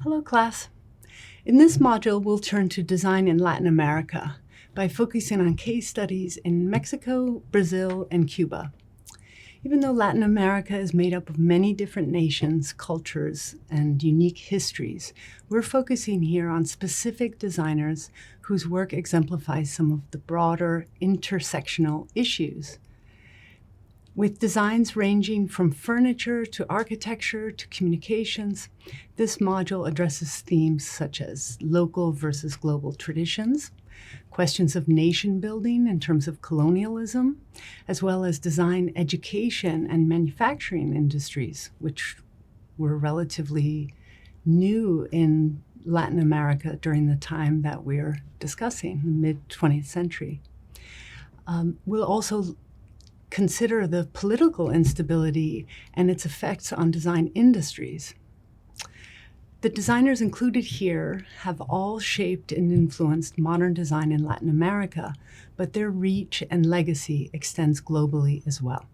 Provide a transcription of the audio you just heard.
Hello, class. In this module, we'll turn to design in Latin America by focusing on case studies in Mexico, Brazil, and Cuba. Even though Latin America is made up of many different nations, cultures, and unique histories, we're focusing here on specific designers whose work exemplifies some of the broader intersectional issues. With designs ranging from furniture to architecture to communications, this module addresses themes such as local versus global traditions, questions of nation building in terms of colonialism, as well as design education and manufacturing industries, which were relatively new in Latin America during the time that we're discussing, the mid-20th century. We'll also consider the political instability and its effects on design industries. The designers included here have all shaped and influenced modern design in Latin America, but their reach and legacy extends globally as well.